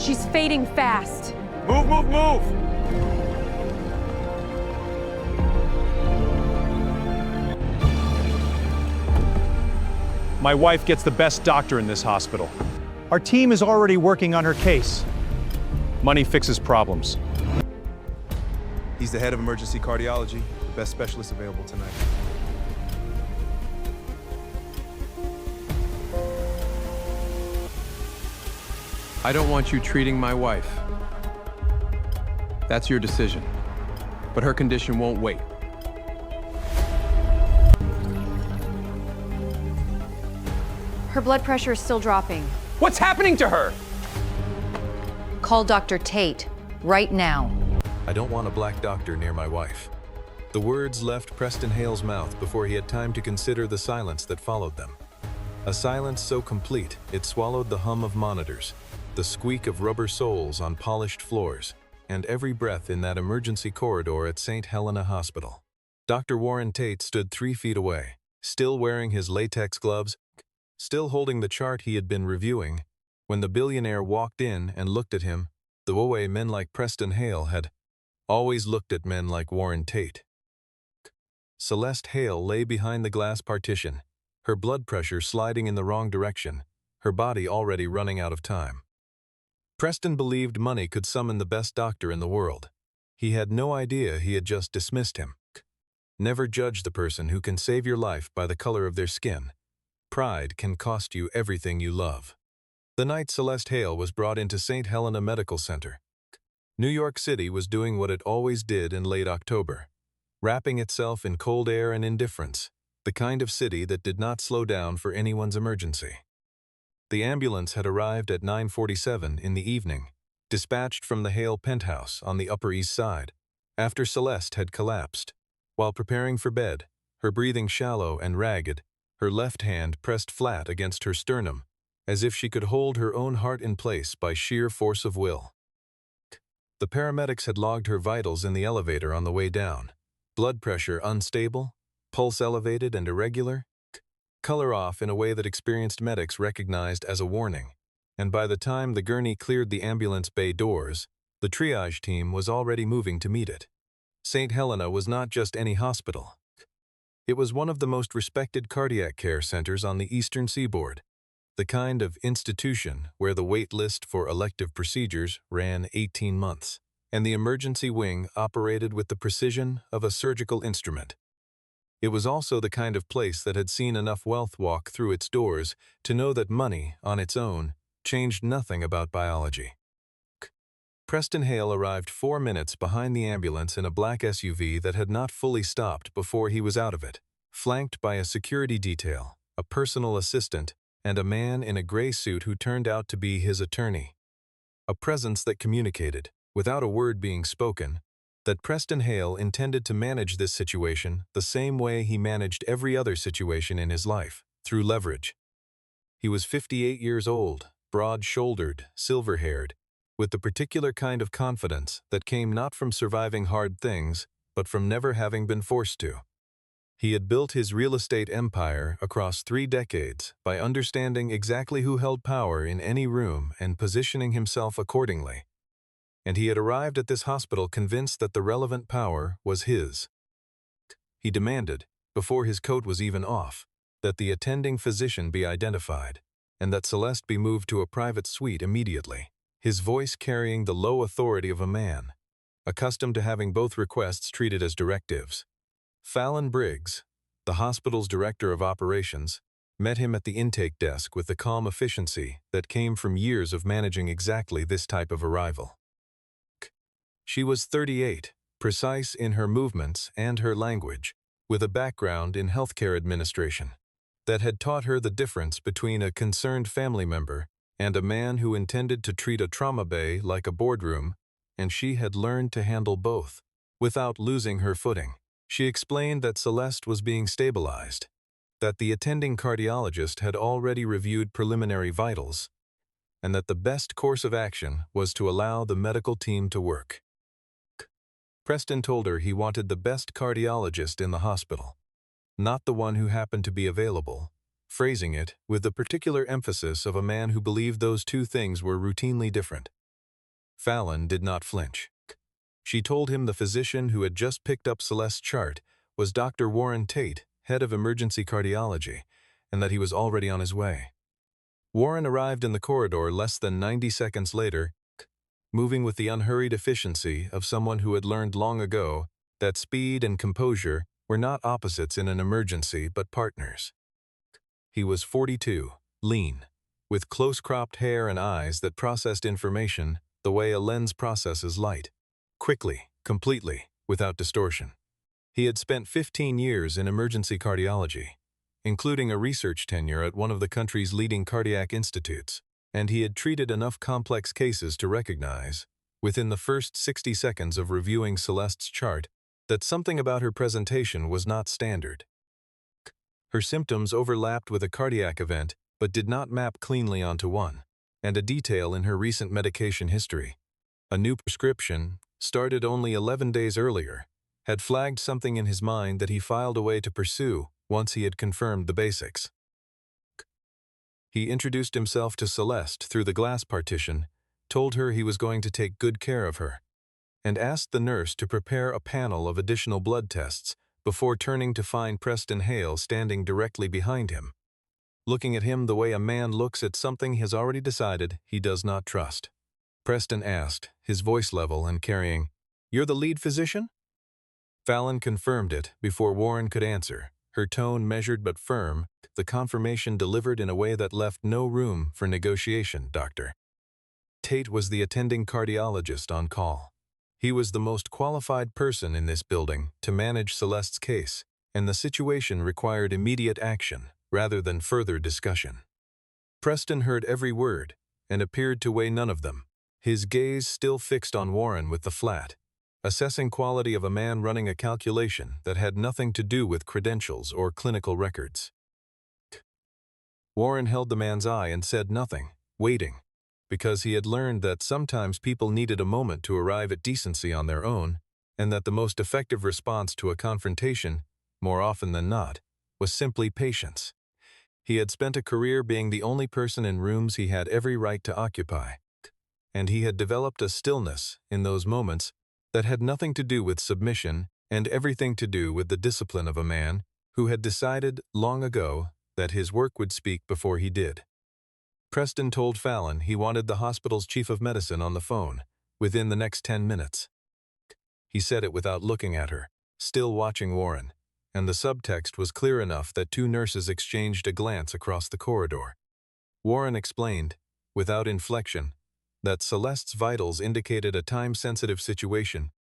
She's fading fast. Move, move, move! My wife gets the best doctor in this hospital. Our team is already working on her case. Money fixes problems. He's the head of emergency cardiology, the best specialist available tonight. I don't want you treating my wife. That's your decision. But her condition won't wait. Her blood pressure is still dropping. What's happening to her? Call Dr. Tate right now. I don't want a black doctor near my wife. The words left Preston Hale's mouth before he had time to consider the silence that followed them. A silence so complete, it swallowed the hum of monitors, the squeak of rubber soles on polished floors, and every breath in that emergency corridor at St. Helena Hospital. Dr. Warren Tate stood 3 feet away, still wearing his latex gloves, still holding the chart he had been reviewing, when the billionaire walked in and looked at him the way men like Preston Hale had always looked at men like Warren Tate. Celeste Hale lay behind the glass partition, her blood pressure sliding in the wrong direction, her body already running out of time. Preston believed money could summon the best doctor in the world. He had no idea he had just dismissed him. Never judge the person who can save your life by the color of their skin. Pride can cost you everything you love. The night Celeste Hale was brought into St. Helena Medical Center, New York City was doing what it always did in late October, wrapping itself in cold air and indifference, the kind of city that did not slow down for anyone's emergency. The ambulance had arrived at 9:47 in the evening, dispatched from the Hale penthouse on the Upper East Side, after Celeste had collapsed. While preparing for bed, her breathing shallow and ragged, her left hand pressed flat against her sternum, as if she could hold her own heart in place by sheer force of will. The paramedics had logged her vitals in the elevator on the way down. Blood pressure unstable, pulse elevated and irregular, color off in a way that experienced medics recognized as a warning. And by the time the gurney cleared the ambulance bay doors, the triage team was already moving to meet it. St. Helena was not just any hospital. It was one of the most respected cardiac care centers on the Eastern Seaboard, the kind of institution where the wait list for elective procedures ran 18 months, and the emergency wing operated with the precision of a surgical instrument. It was also the kind of place that had seen enough wealth walk through its doors to know that money, on its own, changed nothing about biology. Preston Hale arrived 4 minutes behind the ambulance in a black SUV that had not fully stopped before he was out of it, flanked by a security detail, a personal assistant, and a man in a gray suit who turned out to be his attorney. A presence that communicated, without a word being spoken, that Preston Hale intended to manage this situation the same way he managed every other situation in his life, through leverage. He was 58 years old, broad-shouldered, silver-haired, with the particular kind of confidence that came not from surviving hard things, but from never having been forced to. He had built his real estate empire across 3 decades by understanding exactly who held power in any room and positioning himself accordingly. And he had arrived at this hospital convinced that the relevant power was his. He demanded, before his coat was even off, that the attending physician be identified, and that Celeste be moved to a private suite immediately, his voice carrying the low authority of a man, accustomed to having both requests treated as directives. Fallon Briggs, the hospital's director of operations, met him at the intake desk with the calm efficiency that came from years of managing exactly this type of arrival. She was 38, precise in her movements and her language, with a background in healthcare administration that had taught her the difference between a concerned family member and a man who intended to treat a trauma bay like a boardroom, and she had learned to handle both, without losing her footing. She explained that Celeste was being stabilized, that the attending cardiologist had already reviewed preliminary vitals, and that the best course of action was to allow the medical team to work. Preston told her he wanted the best cardiologist in the hospital, not the one who happened to be available, phrasing it with the particular emphasis of a man who believed those two things were routinely different. Fallon did not flinch. She told him the physician who had just picked up Celeste's chart was Dr. Warren Tate, head of emergency cardiology, and that he was already on his way. Warren arrived in the corridor less than 90 seconds later, moving with the unhurried efficiency of someone who had learned long ago that speed and composure were not opposites in an emergency but partners. He was 42, lean, with close-cropped hair and eyes that processed information the way a lens processes light, quickly, completely, without distortion. He had spent 15 years in emergency cardiology, including a research tenure at one of the country's leading cardiac institutes, and he had treated enough complex cases to recognize, within the first 60 seconds of reviewing Celeste's chart, that something about her presentation was not standard. Her symptoms overlapped with a cardiac event but did not map cleanly onto one, and a detail in her recent medication history, a new prescription, started only 11 days earlier, had flagged something in his mind that he filed away to pursue once he had confirmed the basics. He introduced himself to Celeste through the glass partition, told her he was going to take good care of her, and asked the nurse to prepare a panel of additional blood tests before turning to find Preston Hale standing directly behind him, looking at him the way a man looks at something he has already decided he does not trust. Preston asked, his voice level and carrying, "You're the lead physician?" Fallon confirmed it before Warren could answer, her tone measured but firm, the confirmation delivered in a way that left no room for negotiation, Doctor. Tate was the attending cardiologist on call. He was the most qualified person in this building to manage Celeste's case, and the situation required immediate action rather than further discussion. Preston heard every word and appeared to weigh none of them, his gaze still fixed on Warren with the flat, assessing quality of a man running a calculation that had nothing to do with credentials or clinical records. Warren held the man's eye and said nothing, waiting, because he had learned that sometimes people needed a moment to arrive at decency on their own, and that the most effective response to a confrontation, more often than not, was simply patience. He had spent a career being the only person in rooms he had every right to occupy, and he had developed a stillness in those moments that had nothing to do with submission and everything to do with the discipline of a man who had decided long ago that his work would speak before he did. Preston told Fallon he wanted the hospital's chief of medicine on the phone within the next 10 minutes. He said it without looking at her, still watching Warren, and the subtext was clear enough that two nurses exchanged a glance across the corridor. Warren explained, without inflection, that Celeste's vitals indicated a time-sensitive situation,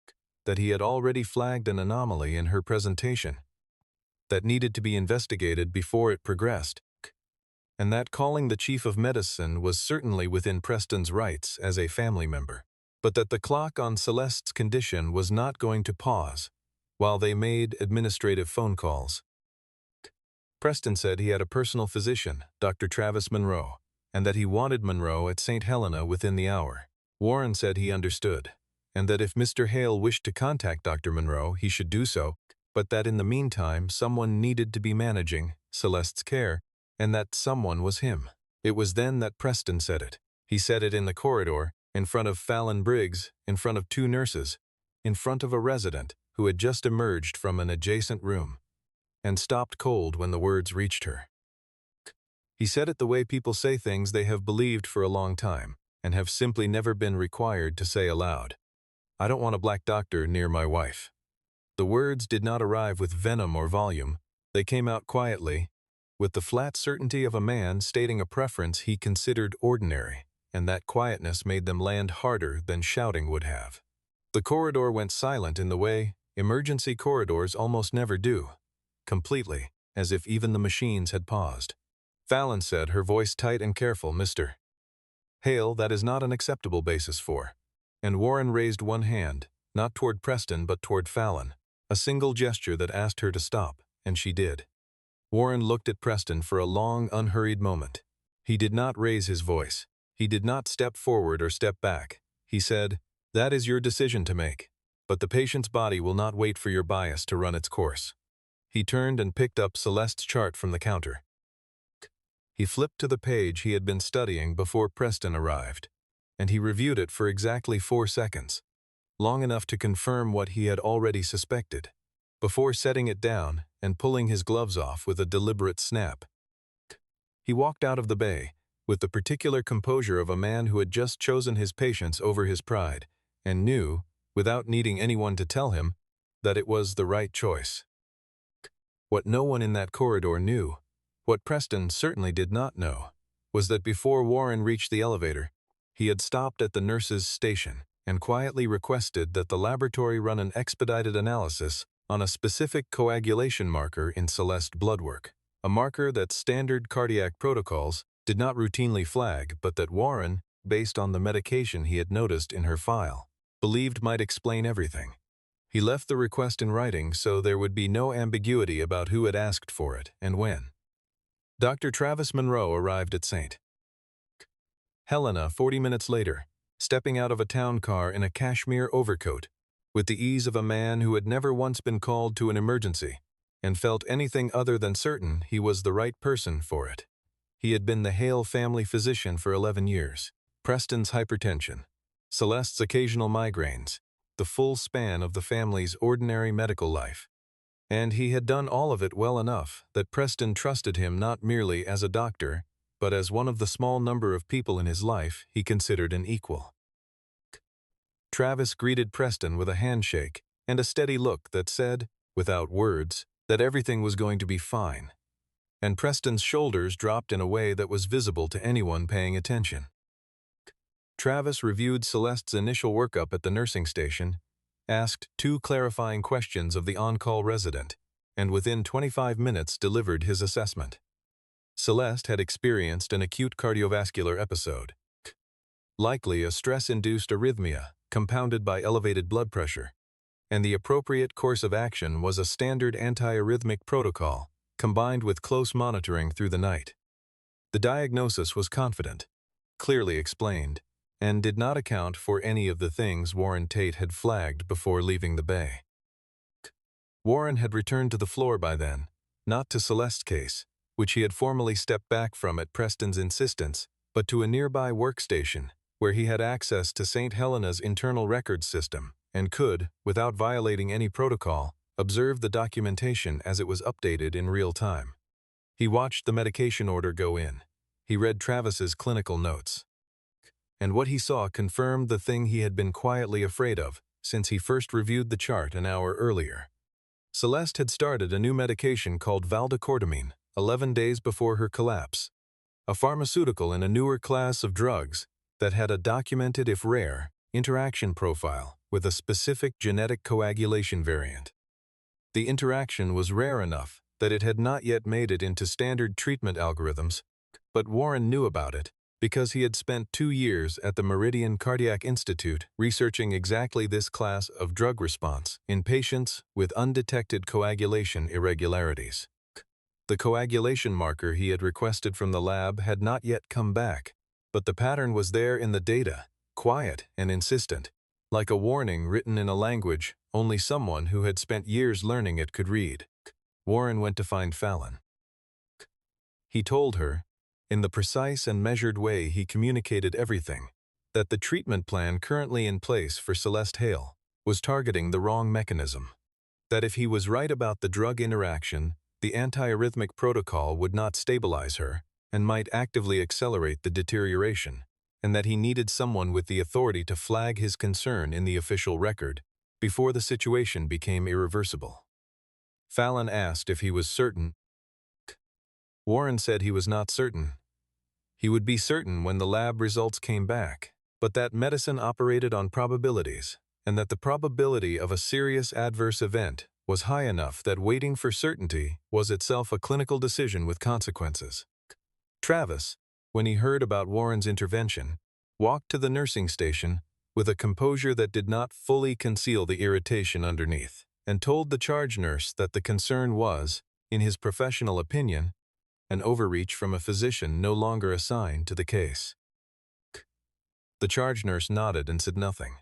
that he had already flagged an anomaly in her presentation that needed to be investigated before it progressed, and that calling the chief of medicine was certainly within Preston's rights as a family member, but that the clock on Celeste's condition was not going to pause while they made administrative phone calls. Preston said he had a personal physician, Dr. Travis Monroe, and that he wanted Monroe at St. Helena within the hour. Warren said he understood, and that if Mr. Hale wished to contact Dr. Monroe, he should do so, but that in the meantime someone needed to be managing Celeste's care, and that someone was him. It was then that Preston said it. He said it in the corridor, in front of Fallon Briggs, in front of two nurses, in front of a resident who had just emerged from an adjacent room, and stopped cold when the words reached her. He said it the way people say things they have believed for a long time, and have simply never been required to say aloud. "I don't want a black doctor near my wife." The words did not arrive with venom or volume. They came out quietly, with the flat certainty of a man stating a preference he considered ordinary, and that quietness made them land harder than shouting would have. The corridor went silent in the way emergency corridors almost never do, completely, as if even the machines had paused. Fallon said, her voice tight and careful, "Mr. Hale, that is not an acceptable basis for." And Warren raised one hand, not toward Preston but toward Fallon, a single gesture that asked her to stop, and she did. Warren looked at Preston for a long, unhurried moment. He did not raise his voice. He did not step forward or step back. He said, "That is your decision to make, but the patient's body will not wait for your bias to run its course." He turned and picked up Celeste's chart from the counter. He flipped to the page he had been studying before Preston arrived. and he reviewed it for exactly 4 seconds, long enough to confirm what he had already suspected, before setting it down and pulling his gloves off with a deliberate snap. He walked out of the bay, with the particular composure of a man who had just chosen his patience over his pride, and knew, without needing anyone to tell him, that it was the right choice. What no one in that corridor knew, what Preston certainly did not know, was that before Warren reached the elevator, he had stopped at the nurse's station and quietly requested that the laboratory run an expedited analysis on a specific coagulation marker in Celeste's blood work, a marker that standard cardiac protocols did not routinely flag, but that Warren, based on the medication he had noticed in her file, believed might explain everything. He left the request in writing so there would be no ambiguity about who had asked for it and when. Dr. Travis Monroe arrived at St. Helena 40 minutes later, stepping out of a town car in a cashmere overcoat, with the ease of a man who had never once been called to an emergency and felt anything other than certain he was the right person for it. He had been the Hale family physician for 11 years. Preston's hypertension, Celeste's occasional migraines, the full span of the family's ordinary medical life. And he had done all of it well enough that Preston trusted him not merely as a doctor, but as one of the small number of people in his life he considered an equal. Travis greeted Preston with a handshake and a steady look that said, without words, that everything was going to be fine. And Preston's shoulders dropped in a way that was visible to anyone paying attention. Travis reviewed Celeste's initial workup at the nursing station, asked 2 clarifying questions of the on-call resident, and within 25 minutes delivered his assessment. Celeste had experienced an acute cardiovascular episode, likely a stress-induced arrhythmia compounded by elevated blood pressure, and the appropriate course of action was a standard antiarrhythmic protocol combined with close monitoring through the night. The diagnosis was confident, clearly explained, and did not account for any of the things Warren Tate had flagged before leaving the bay. Warren had returned to the floor by then, not to Celeste's case, which he had formally stepped back from at Preston's insistence, but to a nearby workstation where he had access to St. Helena's internal records system and could, without violating any protocol, observe the documentation as it was updated in real time. He watched the medication order go in. He read Travis's clinical notes. And what he saw confirmed the thing he had been quietly afraid of since he first reviewed the chart an hour earlier. Celeste had started a new medication called valdacortamine 11 days before her collapse, a pharmaceutical in a newer class of drugs that had a documented, if rare, interaction profile with a specific genetic coagulation variant. The interaction was rare enough that it had not yet made it into standard treatment algorithms, but Warren knew about it because he had spent 2 years at the Meridian Cardiac Institute researching exactly this class of drug response in patients with undetected coagulation irregularities. The coagulation marker he had requested from the lab had not yet come back, but the pattern was there in the data, quiet and insistent, like a warning written in a language only someone who had spent years learning it could read. Warren went to find Fallon. He told her, in the precise and measured way he communicated everything, that the treatment plan currently in place for Celeste Hale was targeting the wrong mechanism. That if he was right about the drug interaction, the antiarrhythmic protocol would not stabilize her and might actively accelerate the deterioration, and that he needed someone with the authority to flag his concern in the official record before the situation became irreversible. Fallon asked if he was certain. Warren said he was not certain. He would be certain when the lab results came back, but that medicine operated on probabilities, and that the probability of a serious adverse event was high enough that waiting for certainty was itself a clinical decision with consequences. Travis, when he heard about Warren's intervention, walked to the nursing station with a composure that did not fully conceal the irritation underneath, and told the charge nurse that the concern was, in his professional opinion, an overreach from a physician no longer assigned to the case. The charge nurse nodded and said nothing.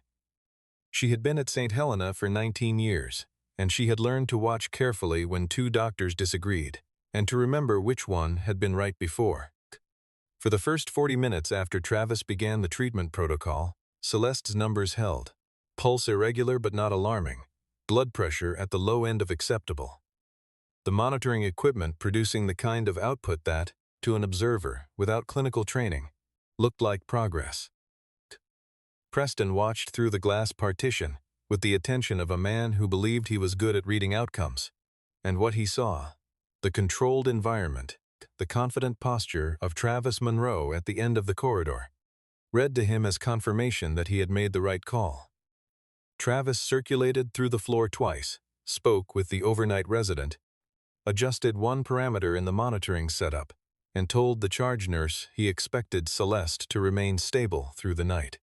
She had been at St. Helena for 19 years, and she had learned to watch carefully when 2 doctors disagreed, and to remember which one had been right before. For the first 40 minutes after Travis began the treatment protocol, Celeste's numbers held. Pulse irregular but not alarming. Blood pressure at the low end of acceptable. The monitoring equipment producing the kind of output that, to an observer, without clinical training, looked like progress. Preston watched through the glass partition with the attention of a man who believed he was good at reading outcomes. And what he saw, the controlled environment, the confident posture of Travis Monroe at the end of the corridor, read to him as confirmation that he had made the right call. Travis circulated through the floor twice, spoke with the overnight resident, adjusted one parameter in the monitoring setup, and told the charge nurse he expected Celeste to remain stable through the night.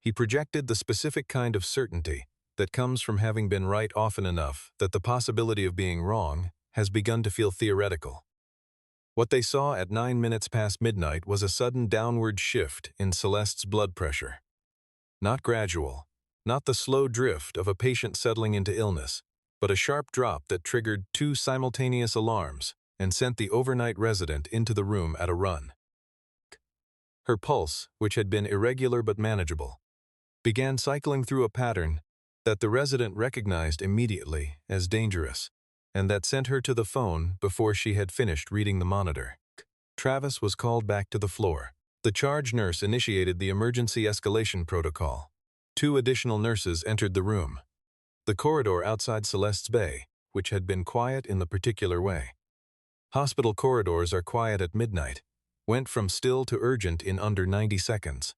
He projected the specific kind of certainty that comes from having been right often enough that the possibility of being wrong has begun to feel theoretical. What they saw at 9 minutes past midnight was a sudden downward shift in Celeste's blood pressure. Not gradual, not the slow drift of a patient settling into illness, but a sharp drop that triggered 2 simultaneous alarms and sent the overnight resident into the room at a run. Her pulse, which had been irregular but manageable, began cycling through a pattern that the resident recognized immediately as dangerous, and that sent her to the phone before she had finished reading the monitor. Travis was called back to the floor. The charge nurse initiated the emergency escalation protocol. 2 additional nurses entered the room. The corridor outside Celeste's bay, which had been quiet in the particular way. Hospital corridors are quiet at midnight, went from still to urgent in under 90 seconds.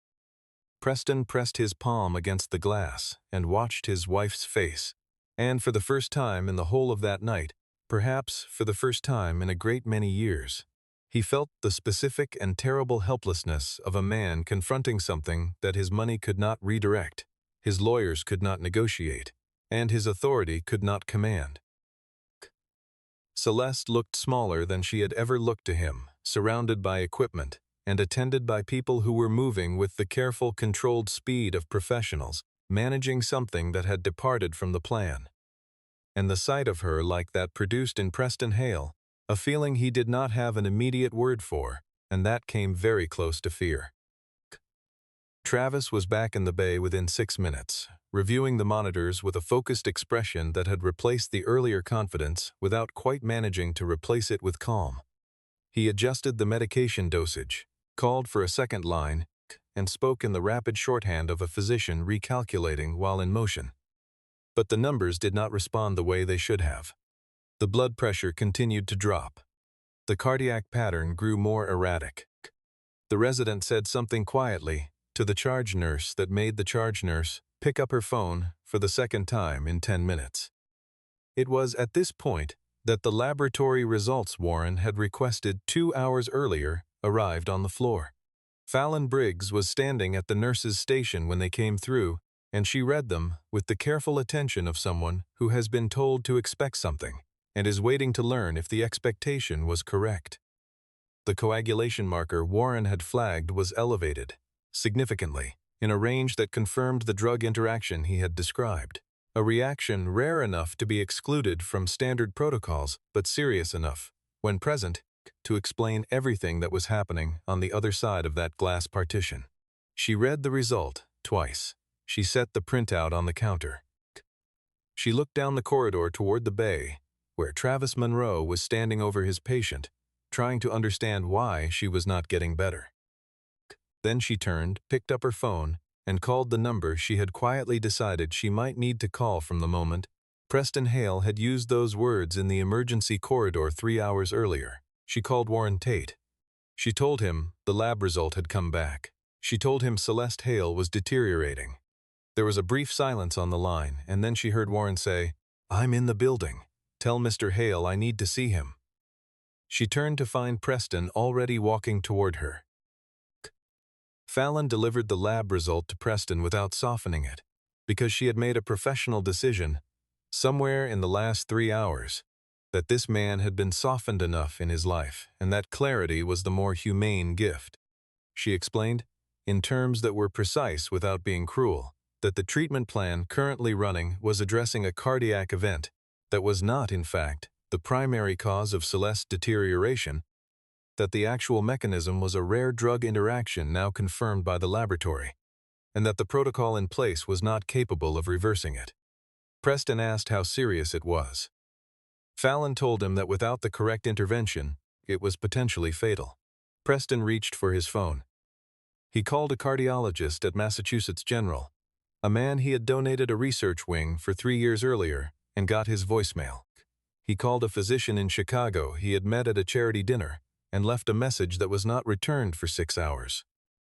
Preston pressed his palm against the glass and watched his wife's face, and for the first time in the whole of that night, perhaps for the first time in a great many years, he felt the specific and terrible helplessness of a man confronting something that his money could not redirect, his lawyers could not negotiate, and his authority could not command. Celeste looked smaller than she had ever looked to him, surrounded by equipment, and attended by people who were moving with the careful, controlled speed of professionals, managing something that had departed from the plan. And the sight of her like that produced in Preston Hale a feeling he did not have an immediate word for, and that came very close to fear. Travis was back in the bay within 6 minutes, reviewing the monitors with a focused expression that had replaced the earlier confidence without quite managing to replace it with calm. He adjusted the medication dosage, called for a second line, and spoke in the rapid shorthand of a physician recalculating while in motion. But the numbers did not respond the way they should have. The blood pressure continued to drop. The cardiac pattern grew more erratic. The resident said something quietly to the charge nurse that made the charge nurse pick up her phone for the second time in 10 minutes. It was at this point that the laboratory results Warren had requested 2 hours earlier arrived on the floor. Fallon Briggs was standing at the nurse's station when they came through, and she read them with the careful attention of someone who has been told to expect something and is waiting to learn if the expectation was correct. The coagulation marker Warren had flagged was elevated, significantly, in a range that confirmed the drug interaction he had described, a reaction rare enough to be excluded from standard protocols, but serious enough, when present, to explain everything that was happening on the other side of that glass partition. She read the result twice. She set the printout on the counter. She looked down the corridor toward the bay, where Travis Monroe was standing over his patient, trying to understand why she was not getting better. Then she turned, picked up her phone, and called the number she had quietly decided she might need to call from the moment Preston Hale had used those words in the emergency corridor 3 hours earlier. She called Warren Tate. She told him the lab result had come back. She told him Celeste Hale was deteriorating. There was a brief silence on the line, and then she heard Warren say, "I'm in the building. Tell Mr. Hale I need to see him." She turned to find Preston already walking toward her. Fallon delivered the lab result to Preston without softening it, because she had made a professional decision, somewhere in the last 3 hours, that this man had been softened enough in his life, and that clarity was the more humane gift. She explained, in terms that were precise without being cruel, that the treatment plan currently running was addressing a cardiac event that was not, in fact, the primary cause of Celeste's deterioration, that the actual mechanism was a rare drug interaction now confirmed by the laboratory, and that the protocol in place was not capable of reversing it. Preston asked how serious it was. Fallon told him that without the correct intervention, it was potentially fatal. Preston reached for his phone. He called a cardiologist at Massachusetts General, a man he had donated a research wing for 3 years earlier, and got his voicemail. He called a physician in Chicago he had met at a charity dinner and left a message that was not returned for 6 hours.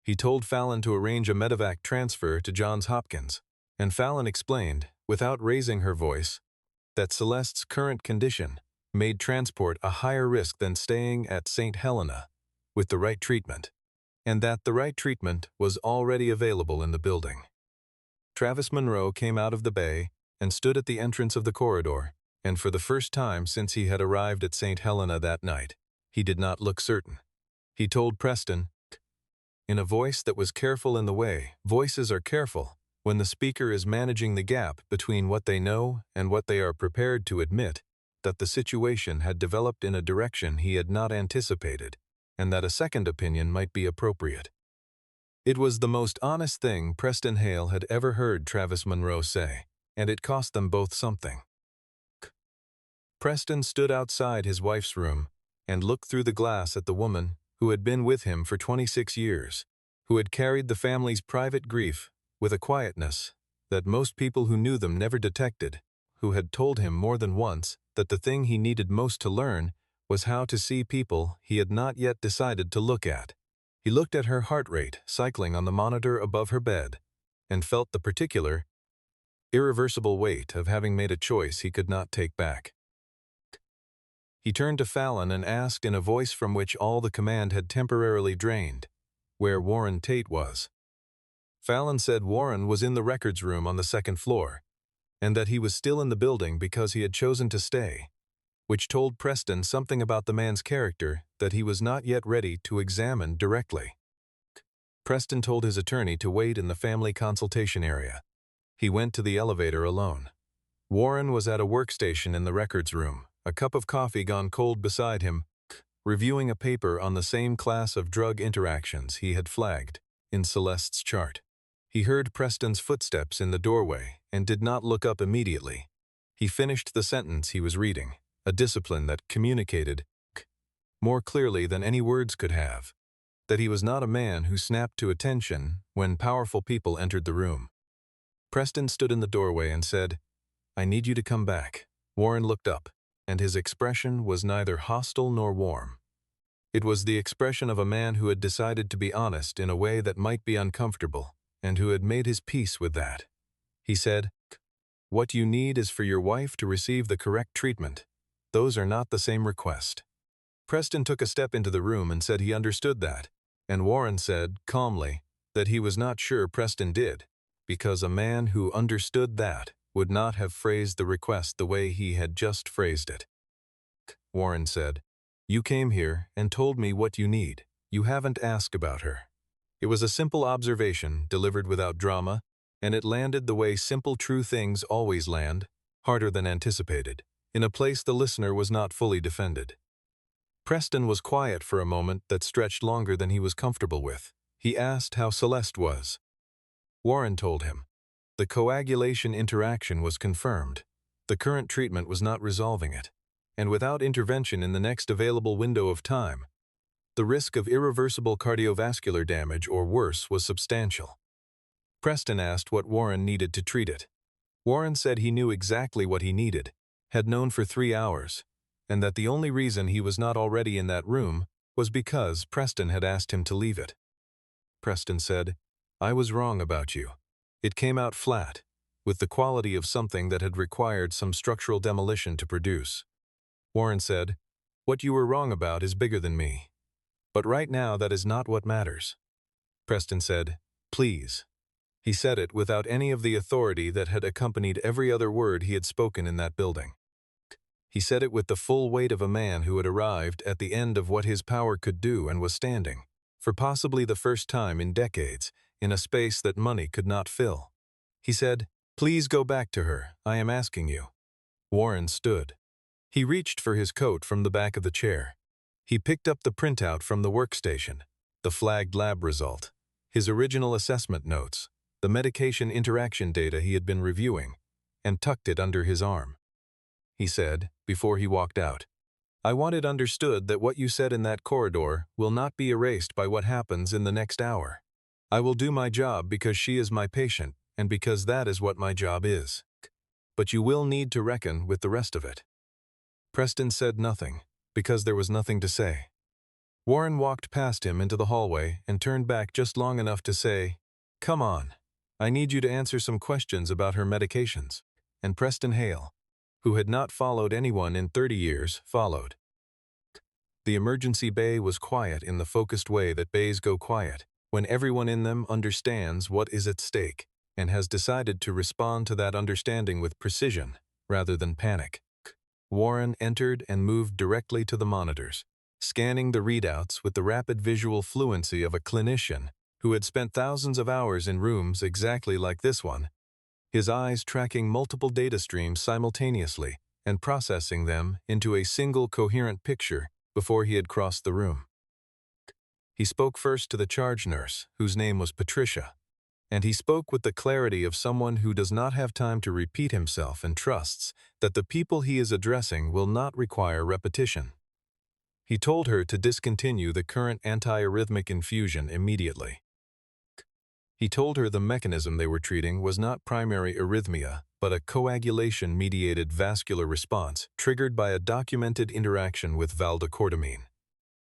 He told Fallon to arrange a medevac transfer to Johns Hopkins, and Fallon explained, without raising her voice, that Celeste's current condition made transport a higher risk than staying at St. Helena with the right treatment, and that the right treatment was already available in the building. Travis Monroe came out of the bay and stood at the entrance of the corridor, and for the first time since he had arrived at St. Helena that night, he did not look certain. He told Preston, in a voice that was careful in the way voices are careful when the speaker is managing the gap between what they know and what they are prepared to admit, that the situation had developed in a direction he had not anticipated, and that a second opinion might be appropriate. It was the most honest thing Preston Hale had ever heard Travis Monroe say, and it cost them both something. Preston stood outside his wife's room and looked through the glass at the woman who had been with him for 26 years, who had carried the family's private grief with a quietness that most people who knew them never detected, who had told him more than once that the thing he needed most to learn was how to see people he had not yet decided to look at. He looked at her heart rate cycling on the monitor above her bed and felt the particular, irreversible weight of having made a choice he could not take back. He turned to Fallon and asked in a voice from which all the command had temporarily drained, where Warren Tate was. Fallon said Warren was in the records room on the second floor, and that he was still in the building because he had chosen to stay, which told Preston something about the man's character that he was not yet ready to examine directly. Preston told his attorney to wait in the family consultation area. He went to the elevator alone. Warren was at a workstation in the records room, a cup of coffee gone cold beside him, reviewing a paper on the same class of drug interactions he had flagged in Celeste's chart. He heard Preston's footsteps in the doorway and did not look up immediately. He finished the sentence he was reading, a discipline that communicated, more clearly than any words could have, that he was not a man who snapped to attention when powerful people entered the room. Preston stood in the doorway and said, "I need you to come back." Warren looked up, and his expression was neither hostile nor warm. It was the expression of a man who had decided to be honest in a way that might be uncomfortable, and who had made his peace with that. He said, "What you need is for your wife to receive the correct treatment. Those are not the same request." Preston took a step into the room and said he understood that, and Warren said, calmly, that he was not sure Preston did, because a man who understood that would not have phrased the request the way he had just phrased it. Warren said, "You came here and told me what you need. You haven't asked about her." It was a simple observation, delivered without drama, and it landed the way simple true things always land, harder than anticipated, in a place the listener was not fully defended. Preston was quiet for a moment that stretched longer than he was comfortable with. He asked how Celeste was. Warren told him. The coagulation interaction was confirmed. The current treatment was not resolving it, and without intervention in the next available window of time, the risk of irreversible cardiovascular damage or worse was substantial. Preston asked what Warren needed to treat it. Warren said he knew exactly what he needed, had known for 3 hours, and that the only reason he was not already in that room was because Preston had asked him to leave it. Preston said, "I was wrong about you. It came out flat, with the quality of something that had required some structural demolition to produce." Warren said, "What you were wrong about is bigger than me. But right now that is not what matters." Preston said, "Please." He said it without any of the authority that had accompanied every other word he had spoken in that building. He said it with the full weight of a man who had arrived at the end of what his power could do and was standing, for possibly the first time in decades, in a space that money could not fill. He said, "Please go back to her, I am asking you." Warren stood. He reached for his coat from the back of the chair. He picked up the printout from the workstation, the flagged lab result, his original assessment notes, the medication interaction data he had been reviewing, and tucked it under his arm. He said, before he walked out, "I want it understood that what you said in that corridor will not be erased by what happens in the next hour. I will do my job because she is my patient and because that is what my job is. But you will need to reckon with the rest of it." Preston said nothing, because there was nothing to say. Warren walked past him into the hallway and turned back just long enough to say, "Come on, I need you to answer some questions about her medications." And Preston Hale, who had not followed anyone in 30 years, followed. The emergency bay was quiet in the focused way that bays go quiet, when everyone in them understands what is at stake and has decided to respond to that understanding with precision rather than panic. Warren entered and moved directly to the monitors, scanning the readouts with the rapid visual fluency of a clinician who had spent thousands of hours in rooms exactly like this one, his eyes tracking multiple data streams simultaneously and processing them into a single coherent picture before he had crossed the room. He spoke first to the charge nurse, whose name was Patricia, and he spoke with the clarity of someone who does not have time to repeat himself and trusts that the people he is addressing will not require repetition. He told her to discontinue the current antiarrhythmic infusion immediately. He told her the mechanism they were treating was not primary arrhythmia, but a coagulation-mediated vascular response triggered by a documented interaction with valdecortamine,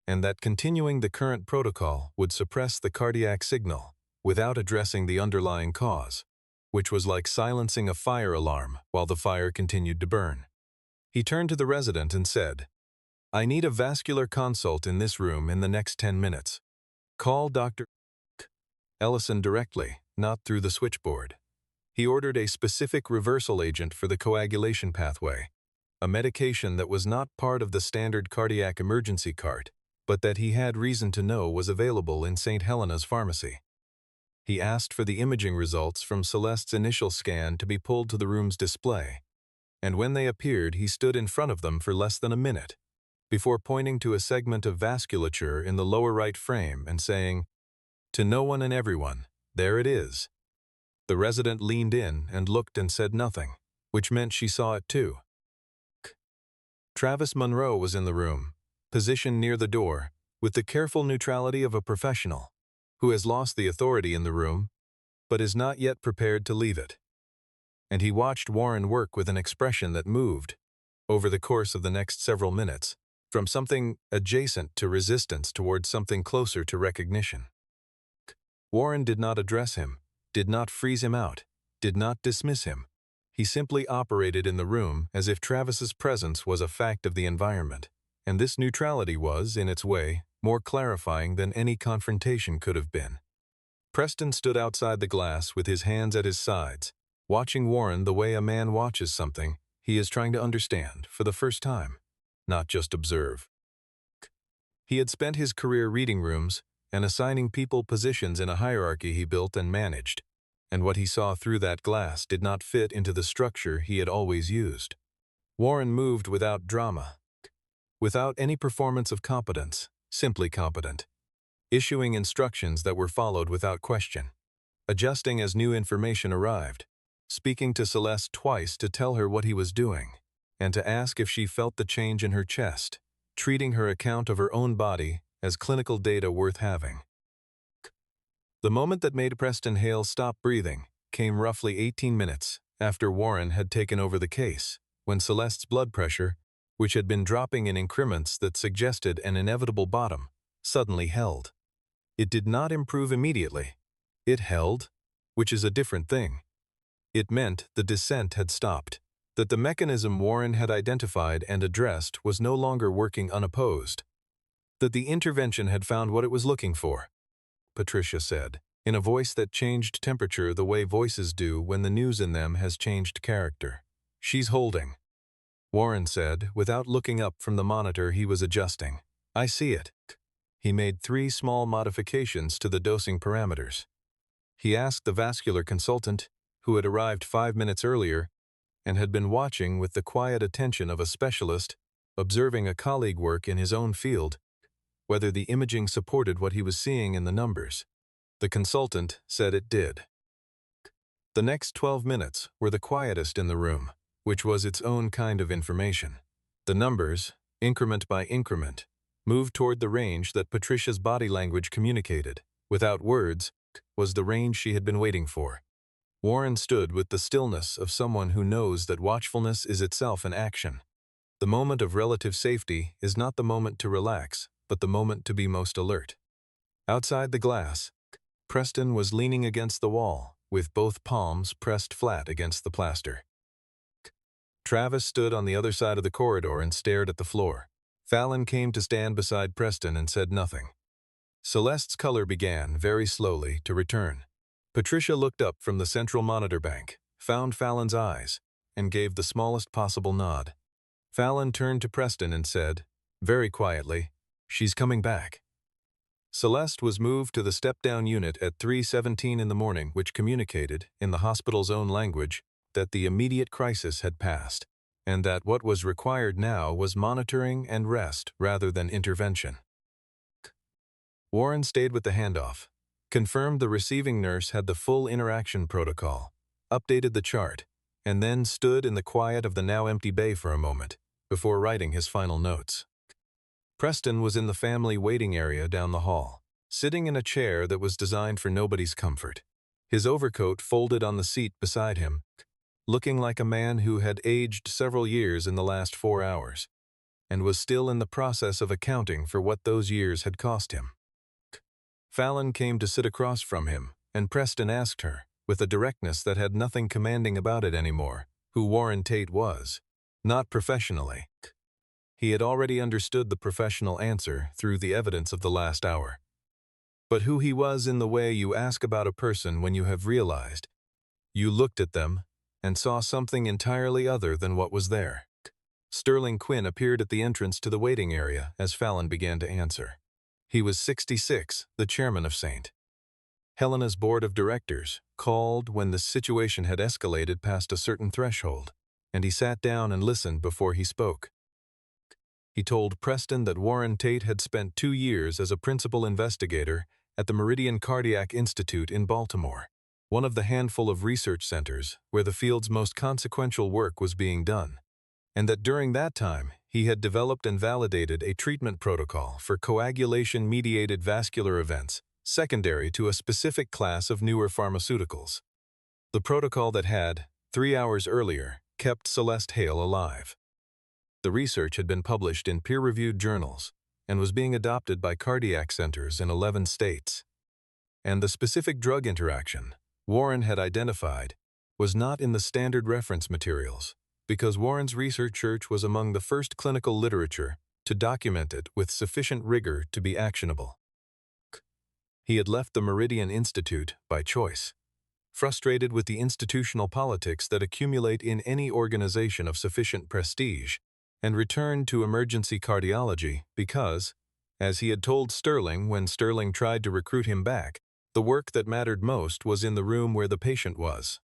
and that continuing the current protocol would suppress the cardiac signal without addressing the underlying cause, which was like silencing a fire alarm while the fire continued to burn. He turned to the resident and said, "I need a vascular consult in this room in the next 10 minutes. Call Dr. Ellison directly, not through the switchboard." He ordered a specific reversal agent for the coagulation pathway, a medication that was not part of the standard cardiac emergency cart, but that he had reason to know was available in St. Helena's pharmacy. He asked for the imaging results from Celeste's initial scan to be pulled to the room's display, and when they appeared he stood in front of them for less than a minute, before pointing to a segment of vasculature in the lower right frame and saying, "To no one and everyone, there it is." The resident leaned in and looked and said nothing, which meant she saw it too. Travis Monroe was in the room, positioned near the door, with the careful neutrality of a professional who has lost the authority in the room, but is not yet prepared to leave it. And he watched Warren work with an expression that moved, over the course of the next several minutes, from something adjacent to resistance towards something closer to recognition. Warren did not address him, did not freeze him out, did not dismiss him. He simply operated in the room as if Travis's presence was a fact of the environment, and this neutrality was, in its way, more clarifying than any confrontation could have been. Preston stood outside the glass with his hands at his sides, watching Warren the way a man watches something he is trying to understand for the first time, not just observe. He had spent his career reading rooms and assigning people positions in a hierarchy he built and managed, and what he saw through that glass did not fit into the structure he had always used. Warren moved without drama, without any performance of competence, simply competent, issuing instructions that were followed without question, adjusting as new information arrived, speaking to Celeste twice to tell her what he was doing, and to ask if she felt the change in her chest, treating her account of her own body as clinical data worth having. The moment that made Preston Hale stop breathing came roughly 18 minutes after Warren had taken over the case, when Celeste's blood pressure, which had been dropping in increments that suggested an inevitable bottom, suddenly held. It did not improve immediately. It held, which is a different thing. It meant the descent had stopped, that the mechanism Warren had identified and addressed was no longer working unopposed, that the intervention had found what it was looking for, Patricia said, in a voice that changed temperature the way voices do when the news in them has changed character. "She's holding," Warren said, without looking up from the monitor he was adjusting. "I see it." He made 3 small modifications to the dosing parameters. He asked the vascular consultant, who had arrived 5 minutes earlier and had been watching with the quiet attention of a specialist, observing a colleague work in his own field, whether the imaging supported what he was seeing in the numbers. The consultant said it did. The next 12 minutes were the quietest in the room, which was its own kind of information. The numbers, increment by increment, moved toward the range that Patricia's body language communicated. Without words, was the range she had been waiting for. Warren stood with the stillness of someone who knows that watchfulness is itself an action. The moment of relative safety is not the moment to relax, but the moment to be most alert. Outside the glass, Preston was leaning against the wall, with both palms pressed flat against the plaster. Travis stood on the other side of the corridor and stared at the floor. Fallon came to stand beside Preston and said nothing. Celeste's color began, very slowly, to return. Patricia looked up from the central monitor bank, found Fallon's eyes, and gave the smallest possible nod. Fallon turned to Preston and said, very quietly, "She's coming back." Celeste was moved to the step-down unit at 3:17 in the morning, which communicated, in the hospital's own language, that the immediate crisis had passed, and that what was required now was monitoring and rest rather than intervention. Warren stayed with the handoff, confirmed the receiving nurse had the full interaction protocol, updated the chart, and then stood in the quiet of the now empty bay for a moment, before writing his final notes. Preston was in the family waiting area down the hall, sitting in a chair that was designed for nobody's comfort, his overcoat folded on the seat beside him, looking like a man who had aged several years in the last 4 hours, and was still in the process of accounting for what those years had cost him. Fallon came to sit across from him, and Preston asked her, with a directness that had nothing commanding about it anymore, who Warren Tate was. Not professionally. He had already understood the professional answer through the evidence of the last hour. But who he was in the way you ask about a person when you have realized. You looked at them and saw something entirely other than what was there. Sterling Quinn appeared at the entrance to the waiting area as Fallon began to answer. He was 66, the chairman of St. Helena's board of directors, called when the situation had escalated past a certain threshold, and he sat down and listened before he spoke. He told Preston that Warren Tate had spent 2 years as a principal investigator at the Meridian Cardiac Institute in Baltimore, one of the handful of research centers where the field's most consequential work was being done, and that during that time he had developed and validated a treatment protocol for coagulation-mediated vascular events secondary to a specific class of newer pharmaceuticals. The protocol that had, 3 hours earlier, kept Celeste Hale alive. The research had been published in peer-reviewed journals and was being adopted by cardiac centers in 11 states. And the specific drug interaction Warren had identified was not in the standard reference materials, because Warren's research was among the first clinical literature to document it with sufficient rigor to be actionable. He had left the Meridian Institute by choice, frustrated with the institutional politics that accumulate in any organization of sufficient prestige, and returned to emergency cardiology because, as he had told Sterling when Sterling tried to recruit him back, the work that mattered most was in the room where the patient was.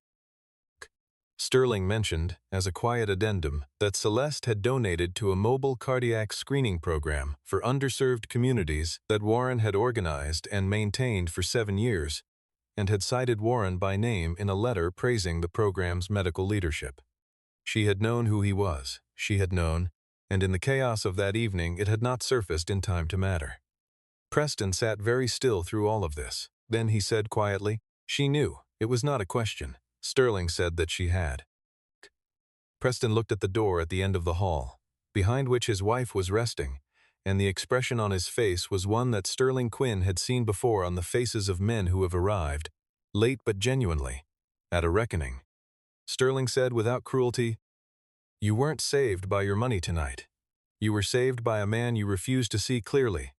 Sterling mentioned, as a quiet addendum, that Celeste had donated to a mobile cardiac screening program for underserved communities that Warren had organized and maintained for 7 years, and had cited Warren by name in a letter praising the program's medical leadership. She had known who he was, she had known, and in the chaos of that evening it had not surfaced in time to matter. Preston sat very still through all of this. Then he said quietly, "She knew. It was not a question. Sterling said that she had." Preston looked at the door at the end of the hall, behind which his wife was resting, and the expression on his face was one that Sterling Quinn had seen before on the faces of men who have arrived, late but genuinely, at a reckoning. Sterling said without cruelty, "You weren't saved by your money tonight. You were saved by a man you refused to see clearly."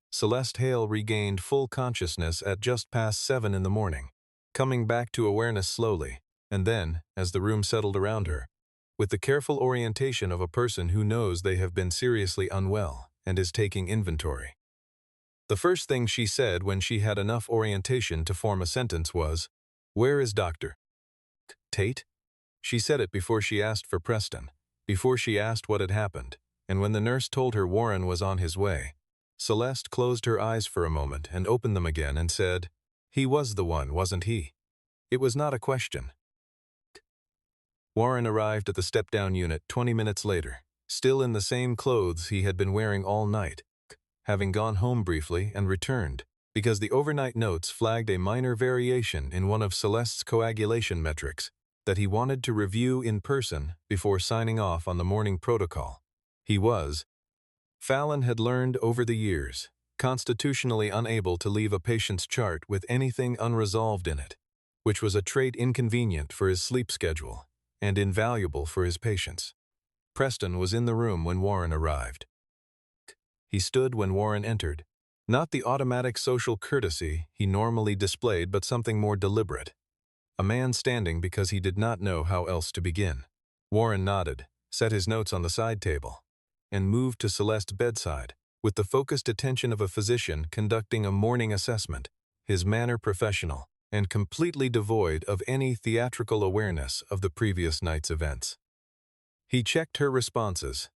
Celeste Hale regained full consciousness at just past 7 in the morning, coming back to awareness slowly, and then, as the room settled around her, with the careful orientation of a person who knows they have been seriously unwell and is taking inventory. The first thing she said when she had enough orientation to form a sentence was, "Where is Dr. Tate?" She said it before she asked for Preston, before she asked what had happened, and when the nurse told her Warren was on his way, Celeste closed her eyes for a moment and opened them again and said, "He was the one, wasn't he?" It was not a question. Warren arrived at the step-down unit 20 minutes later, still in the same clothes he had been wearing all night, having gone home briefly and returned, because the overnight notes flagged a minor variation in one of Celeste's coagulation metrics that he wanted to review in person before signing off on the morning protocol. Fallon had learned over the years, constitutionally unable to leave a patient's chart with anything unresolved in it, which was a trait inconvenient for his sleep schedule and invaluable for his patients. Preston was in the room when Warren arrived. He stood when Warren entered, not the automatic social courtesy he normally displayed, but something more deliberate. A man standing because he did not know how else to begin. Warren nodded, set his notes on the side table, and moved to Celeste's bedside, with the focused attention of a physician conducting a morning assessment, his manner professional and completely devoid of any theatrical awareness of the previous night's events. He checked her responses,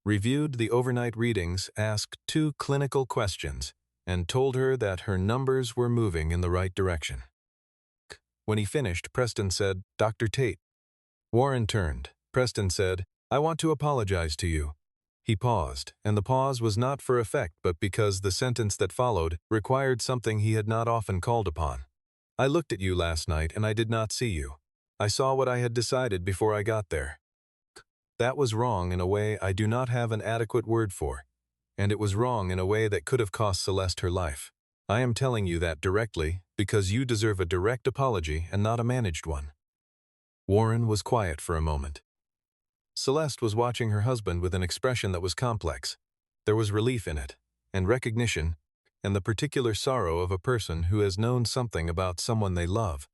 reviewed the overnight readings, asked 2 clinical questions, and told her that her numbers were moving in the right direction. When he finished, Preston said, "Dr. Tate." Warren turned. Preston said, "I want to apologize to you." He paused, and the pause was not for effect but because the sentence that followed required something he had not often called upon. "I looked at you last night and I did not see you. I saw what I had decided before I got there. That was wrong in a way I do not have an adequate word for, and it was wrong in a way that could have cost Celeste her life. I am telling you that directly because you deserve a direct apology and not a managed one." Warren was quiet for a moment. Celeste was watching her husband with an expression that was complex. There was relief in it, and recognition, and the particular sorrow of a person who has known something about someone they love,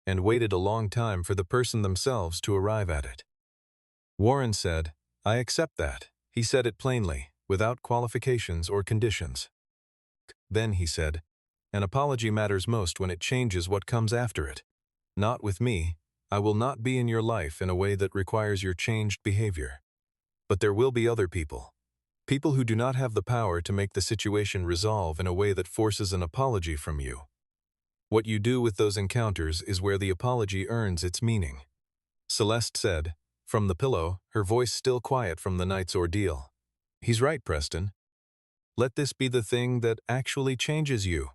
and waited a long time for the person themselves to arrive at it. Warren said, "I accept that." He said it plainly, without qualifications or conditions. Then he said, "An apology matters most when it changes what comes after it. Not with me. I will not be in your life in a way that requires your changed behavior. But there will be other people. People who do not have the power to make the situation resolve in a way that forces an apology from you. What you do with those encounters is where the apology earns its meaning." Celeste said, from the pillow, her voice still quiet from the night's ordeal, "He's right, Preston. Let this be the thing that actually changes you."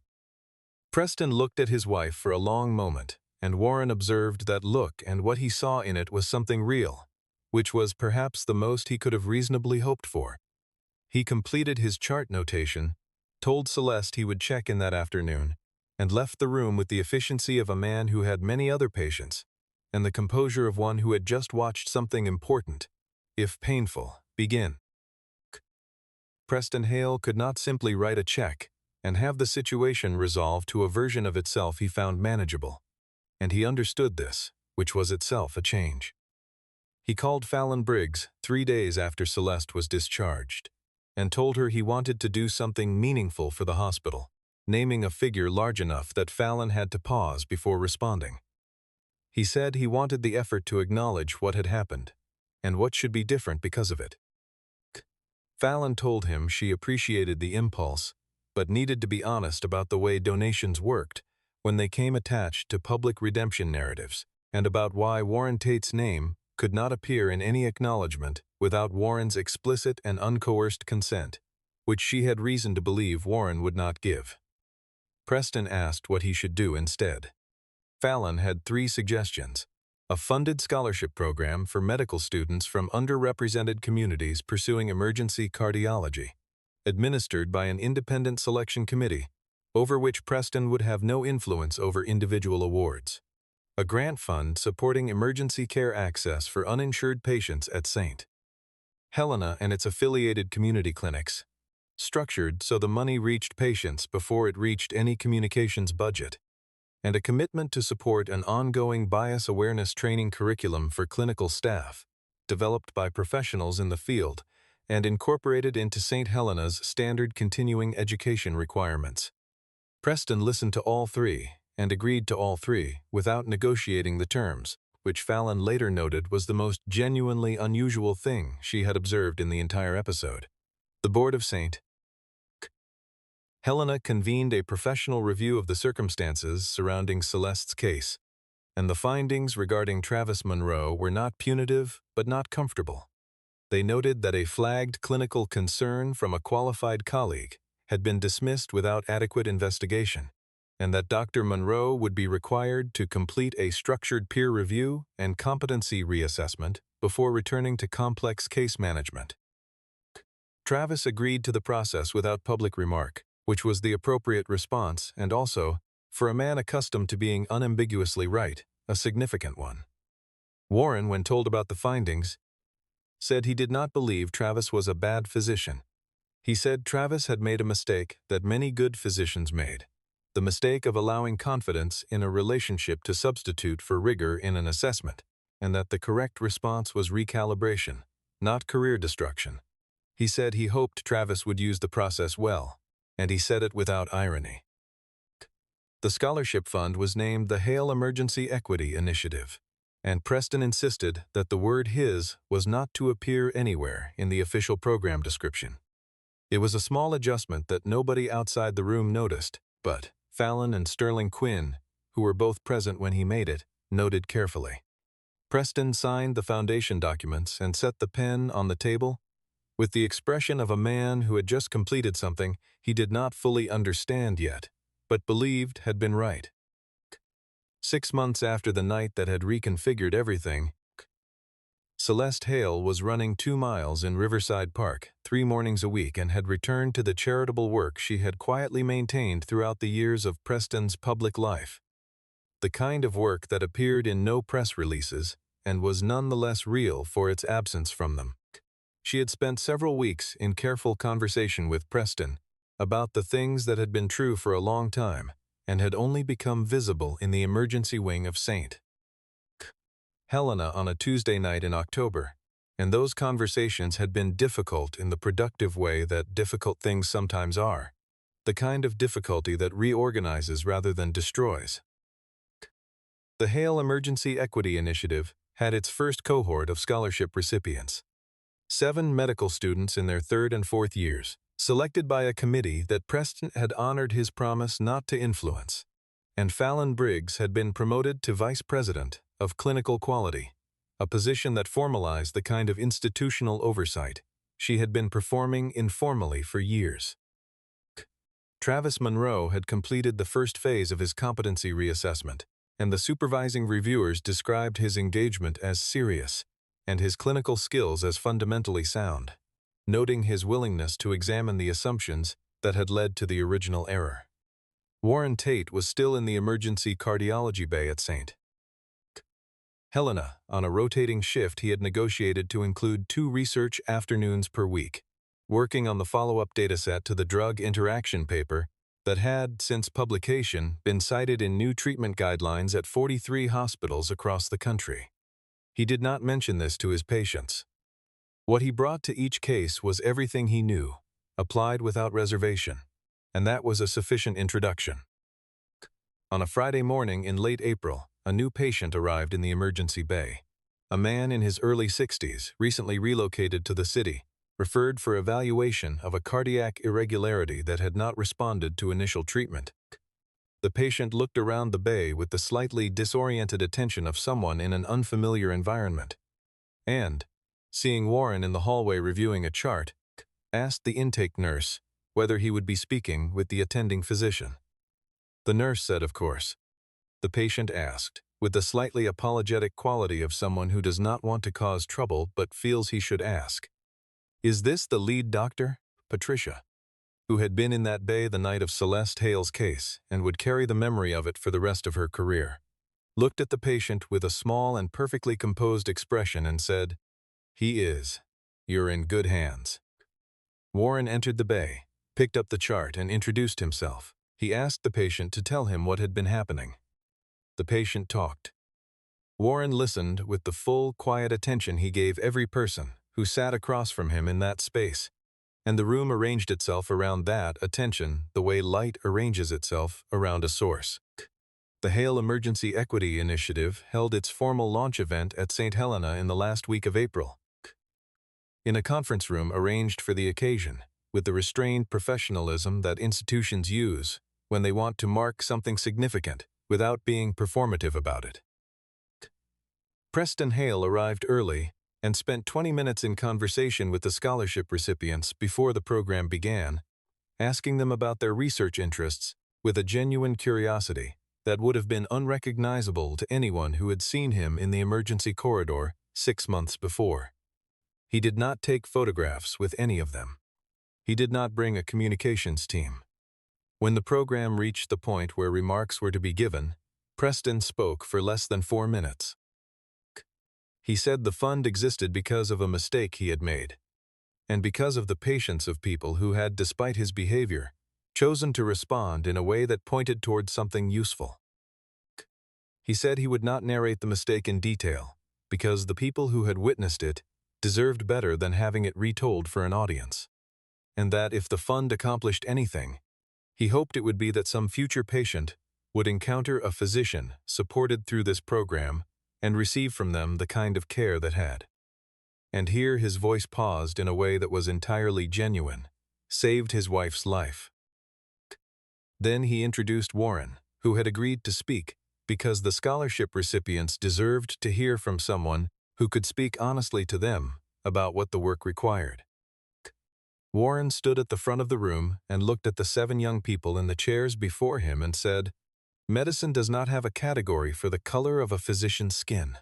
Preston looked at his wife for a long moment, and Warren observed that look, and what he saw in it was something real, which was perhaps the most he could have reasonably hoped for. He completed his chart notation, told Celeste he would check in that afternoon, and left the room with the efficiency of a man who had many other patients, and the composure of one who had just watched something important, if painful, begin. Preston Hale could not simply write a check and have the situation resolve to a version of itself he found manageable, and he understood this, which was itself a change. He called Fallon Briggs 3 days after Celeste was discharged, and told her he wanted to do something meaningful for the hospital, naming a figure large enough that Fallon had to pause before responding. He said he wanted the effort to acknowledge what had happened, and what should be different because of it. Fallon told him she appreciated the impulse, but needed to be honest about the way donations worked when they came attached to public redemption narratives, and about why Warren Tate's name could not appear in any acknowledgement without Warren's explicit and uncoerced consent, which she had reason to believe Warren would not give. Preston asked what he should do instead. Fallon had 3 suggestions: a funded scholarship program for medical students from underrepresented communities pursuing emergency cardiology, administered by an independent selection committee, over which Preston would have no influence over individual awards; a grant fund supporting emergency care access for uninsured patients at St. Helena and its affiliated community clinics, structured so the money reached patients before it reached any communications budget; and a commitment to support an ongoing bias awareness training curriculum for clinical staff, developed by professionals in the field and incorporated into St. Helena's standard continuing education requirements. Preston listened to all 3 and agreed to all 3 without negotiating the terms, which Fallon later noted was the most genuinely unusual thing she had observed in the entire episode. The board of St. Helena convened a professional review of the circumstances surrounding Celeste's case, and the findings regarding Travis Monroe were not punitive but not comfortable. They noted that a flagged clinical concern from a qualified colleague had been dismissed without adequate investigation, and that Dr. Monroe would be required to complete a structured peer review and competency reassessment before returning to complex case management. Travis agreed to the process without public remark, which was the appropriate response and also, for a man accustomed to being unambiguously right, a significant one. Warren, when told about the findings, said he did not believe Travis was a bad physician. He said Travis had made a mistake that many good physicians made, the mistake of allowing confidence in a relationship to substitute for rigor in an assessment, and that the correct response was recalibration, not career destruction. He said he hoped Travis would use the process well, and he said it without irony. The scholarship fund was named the Hale Emergency Equity Initiative, and Preston insisted that the word his was not to appear anywhere in the official program description. It was a small adjustment that nobody outside the room noticed, but Fallon and Sterling Quinn, who were both present when he made it, noted carefully. Preston signed the foundation documents and set the pen on the table with the expression of a man who had just completed something he did not fully understand yet, but believed had been right. 6 months after the night that had reconfigured everything, Celeste Hale was running 2 miles in Riverside Park 3 mornings a week and had returned to the charitable work she had quietly maintained throughout the years of Preston's public life. The kind of work that appeared in no press releases and was nonetheless real for its absence from them. She had spent several weeks in careful conversation with Preston about the things that had been true for a long time and had only become visible in the emergency wing of St. Helena on a Tuesday night in October, and those conversations had been difficult in the productive way that difficult things sometimes are, the kind of difficulty that reorganizes rather than destroys. The Hale Emergency Equity Initiative had its first cohort of scholarship recipients. 7 medical students in their 3rd and 4th years, selected by a committee that Preston had honored his promise not to influence, and Fallon Briggs had been promoted to Vice President of Clinical Quality, a position that formalized the kind of institutional oversight she had been performing informally for years. Travis Monroe had completed the first phase of his competency reassessment, and the supervising reviewers described his engagement as serious and his clinical skills as fundamentally sound, noting his willingness to examine the assumptions that had led to the original error. Warren Tate was still in the emergency cardiology bay at St. Helena, on a rotating shift he had negotiated to include 2 research afternoons per week, working on the follow-up dataset to the drug interaction paper that had, since publication, been cited in new treatment guidelines at 43 hospitals across the country. He did not mention this to his patients. What he brought to each case was everything he knew, applied without reservation, and that was a sufficient introduction. On a Friday morning in late April, a new patient arrived in the emergency bay. A man in his early 60s, recently relocated to the city, referred for evaluation of a cardiac irregularity that had not responded to initial treatment. The patient looked around the bay with the slightly disoriented attention of someone in an unfamiliar environment, and, seeing Warren in the hallway reviewing a chart, asked the intake nurse whether he would be speaking with the attending physician. The nurse said, of course. The patient asked, with the slightly apologetic quality of someone who does not want to cause trouble but feels he should ask, "Is this the lead doctor, Patricia?" who had been in that bay the night of Celeste Hale's case and would carry the memory of it for the rest of her career, looked at the patient with a small and perfectly composed expression and said, "He is. You're in good hands." Warren entered the bay, picked up the chart, and introduced himself. He asked the patient to tell him what had been happening. The patient talked. Warren listened with the full, quiet attention he gave every person who sat across from him in that space, and the room arranged itself around that attention the way light arranges itself around a source. The Hale Emergency Equity Initiative held its formal launch event at St. Helena in the last week of April. In a conference room arranged for the occasion, with the restrained professionalism that institutions use when they want to mark something significant without being performative about it. Preston Hale arrived early and spent 20 minutes in conversation with the scholarship recipients before the program began, asking them about their research interests with a genuine curiosity that would have been unrecognizable to anyone who had seen him in the emergency corridor 6 months before. He did not take photographs with any of them. He did not bring a communications team. When the program reached the point where remarks were to be given, Preston spoke for less than 4 minutes. He said the fund existed because of a mistake he had made, and because of the patience of people who had, despite his behavior, chosen to respond in a way that pointed towards something useful. He said he would not narrate the mistake in detail, because the people who had witnessed it deserved better than having it retold for an audience, and that if the fund accomplished anything, he hoped it would be that some future patient would encounter a physician supported through this program and receive from them the kind of care that had. And here his voice paused in a way that was entirely genuine, saved his wife's life. Then he introduced Warren, who had agreed to speak because the scholarship recipients deserved to hear from someone who could speak honestly to them about what the work required. Warren stood at the front of the room and looked at the 7 young people in the chairs before him and said, "Medicine does not have a category for the color of a physician's skin.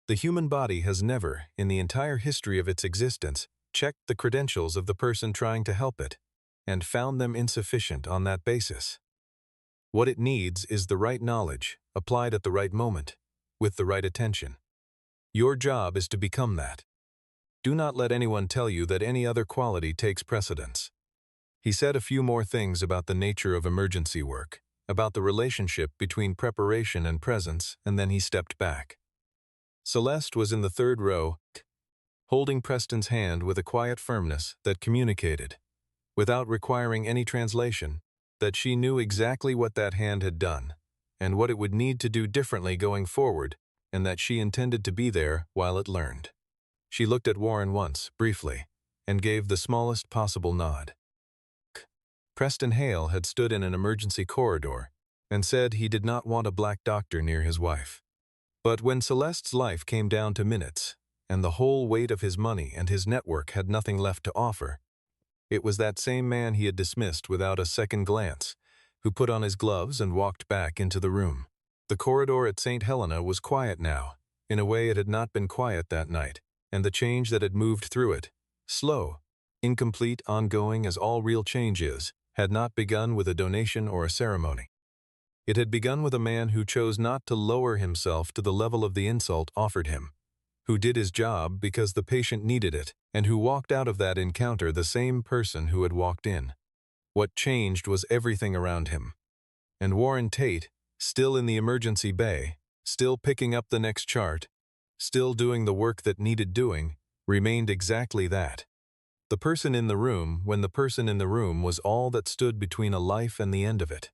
The human body has never, in the entire history of its existence, checked the credentials of the person trying to help it, and found them insufficient on that basis. What it needs is the right knowledge, applied at the right moment, with the right attention. Your job is to become that. Do not let anyone tell you that any other quality takes precedence." He said a few more things about the nature of emergency work, about the relationship between preparation and presence, and then he stepped back. Celeste was in the 3rd row, holding Preston's hand with a quiet firmness that communicated, without requiring any translation, that she knew exactly what that hand had done, and what it would need to do differently going forward, and that she intended to be there while it learned. She looked at Warren once, briefly, and gave the smallest possible nod. Preston Hale had stood in an emergency corridor and said he did not want a black doctor near his wife. But when Celeste's life came down to minutes, and the whole weight of his money and his network had nothing left to offer, it was that same man he had dismissed without a second glance who put on his gloves and walked back into the room. The corridor at St. Helena was quiet now, in a way it had not been quiet that night, and the change that had moved through it, slow, incomplete, ongoing as all real change is, had not begun with a donation or a ceremony. It had begun with a man who chose not to lower himself to the level of the insult offered him, who did his job because the patient needed it, and who walked out of that encounter the same person who had walked in. What changed was everything around him. And Warren Tate, still in the emergency bay, still picking up the next chart, still doing the work that needed doing, remained exactly that. The person in the room when the person in the room was all that stood between a life and the end of it.